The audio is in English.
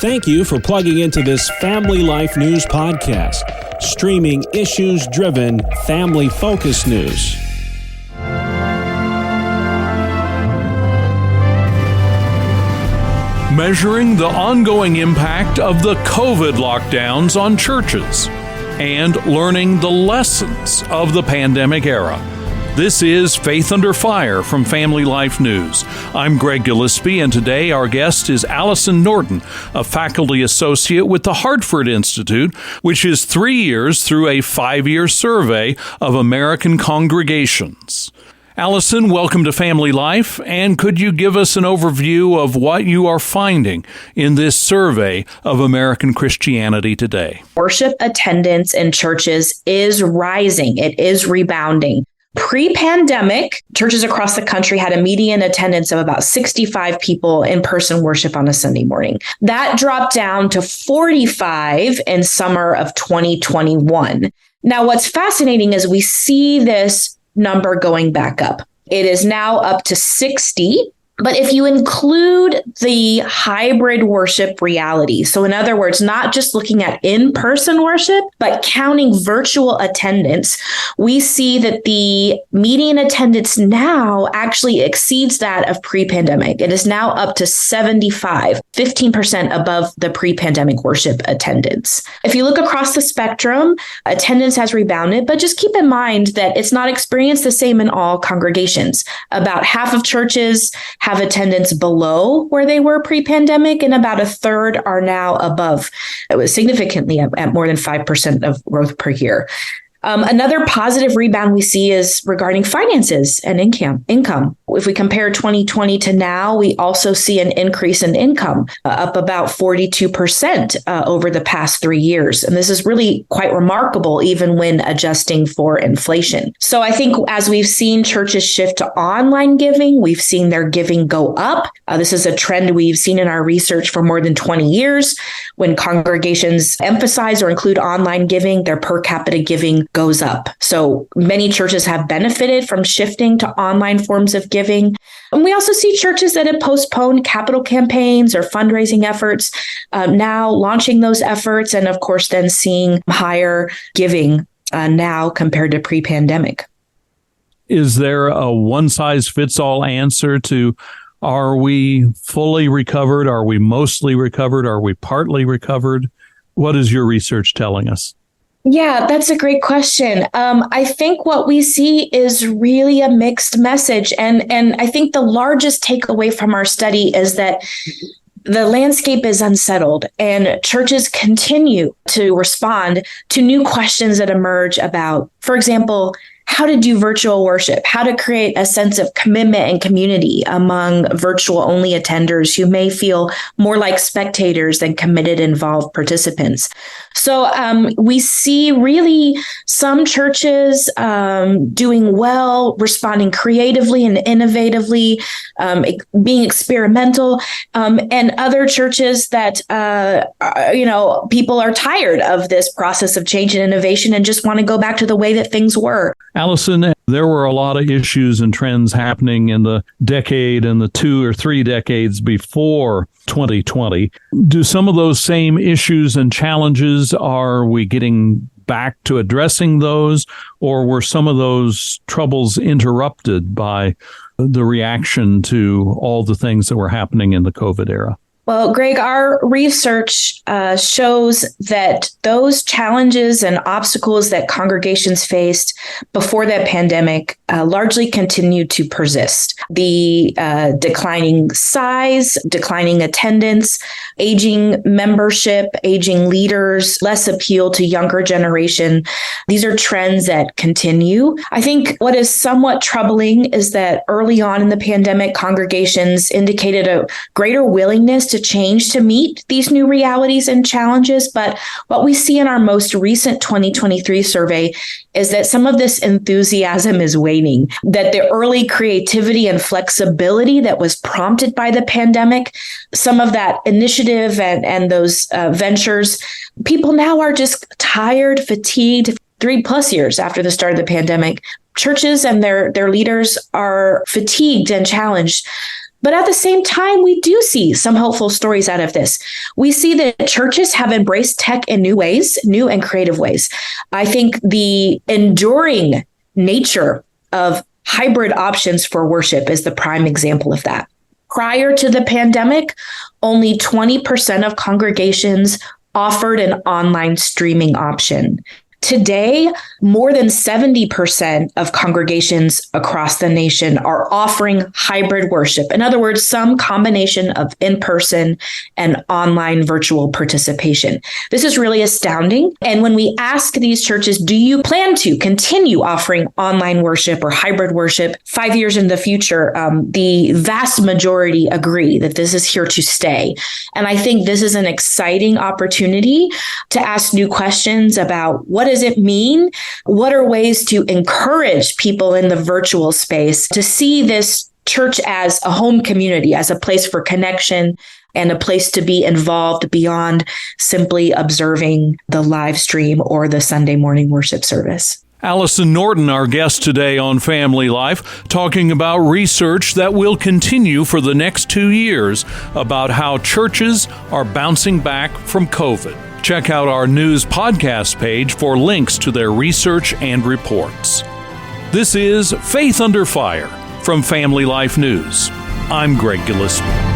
Thank you for plugging into this Family Life News podcast, streaming issues-driven, family-focused news. Measuring the ongoing impact of the COVID lockdowns on churches and learning the lessons of the pandemic era. This is Faith Under Fire from Family Life News. I'm Greg Gillespie, and today our guest is Allison Norton, a faculty associate with the Hartford Institute, which is 3 years through a 5-year survey of American congregations. Allison, welcome to Family Life, and could you give us an overview of what you are finding in this survey of American Christianity today? Worship attendance in churches is rising. It is rebounding. Pre-pandemic, churches across the country had a median attendance of about 65 people in-person worship on a Sunday morning. That dropped down to 45 in summer of 2021. Now, what's fascinating is we see this number going back up. It is now up to 60. But if you include the hybrid worship reality, so in other words, not just looking at in-person worship, but counting virtual attendance, we see that the median attendance now actually exceeds that of pre-pandemic. It is now up to 75, 15% above the pre-pandemic worship attendance. If you look across the spectrum, attendance has rebounded, but just keep in mind that it's not experienced the same in all congregations. About half of churches have attendance below where they were pre-pandemic, and about a third are now above. It was significantly at more than 5% of growth per year. Another positive rebound we see is regarding finances and income. If we compare 2020 to now, we also see an increase in income, up about 42% over the past 3 years. And this is really quite remarkable, even when adjusting for inflation. So I think as we've seen churches shift to online giving, we've seen their giving go up. This is a trend we've seen in our research for more than 20 years. When congregations emphasize or include online giving, their per capita giving goes up. So many churches have benefited from shifting to online forms of giving. And we also see churches that have postponed capital campaigns or fundraising efforts, now launching those efforts, and of course then seeing higher giving now compared to pre-pandemic. Is there a one-size-fits-all answer to, are we fully recovered? Are we mostly recovered? Are we partly recovered? What is your research telling us? Yeah, that's a great question. I think what we see is really a mixed message. And I think the largest takeaway from our study is that the landscape is unsettled and churches continue to respond to new questions that emerge about, for example, how to do virtual worship, how to create a sense of commitment and community among virtual-only attenders who may feel more like spectators than committed, involved participants. So we see really some churches doing well, responding creatively and innovatively, being experimental, and other churches that, people are tired of this process of change and innovation and just want to go back to the way that things were. Allison, there were a lot of issues and trends happening in the decade and the 2 or 3 decades before 2020. Do some of those same issues and challenges, are we getting back to addressing those, or were some of those troubles interrupted by the reaction to all the things that were happening in the COVID era? Well, Greg, our research shows that those challenges and obstacles that congregations faced before that pandemic largely continue to persist. The declining size, declining attendance, aging membership, aging leaders, less appeal to younger generation. These are trends that continue. I think what is somewhat troubling is that early on in the pandemic, congregations indicated a greater willingness to change to meet these new realities and challenges. But what we see in our most recent 2023 survey is that some of this enthusiasm is waning, that the early creativity and flexibility that was prompted by the pandemic, some of that initiative and those ventures, people now are just tired, fatigued. 3+ years after the start of the pandemic, churches and their leaders are fatigued and challenged. But at the same time, we do see some hopeful stories out of this. We see that churches have embraced tech in new ways, new and creative ways. I think the enduring nature of hybrid options for worship is the prime example of that. Prior to the pandemic, only 20% of congregations offered an online streaming option. Today, more than 70% of congregations across the nation are offering hybrid worship. In other words, some combination of in-person and online virtual participation. This is really astounding. And when we ask these churches, do you plan to continue offering online worship or hybrid worship 5 years in the future? The vast majority agree that this is here to stay. And I think this is an exciting opportunity to ask new questions about what does it mean? What are ways to encourage people in the virtual space to see this church as a home community, as a place for connection and a place to be involved beyond simply observing the live stream or the Sunday morning worship service? Allison Norton, our guest today on Family Life, talking about research that will continue for the next 2 years about how churches are bouncing back from COVID. Check out our news podcast page for links to their research and reports. This is Faith Under Fire from Family Life News. I'm Greg Gillespie.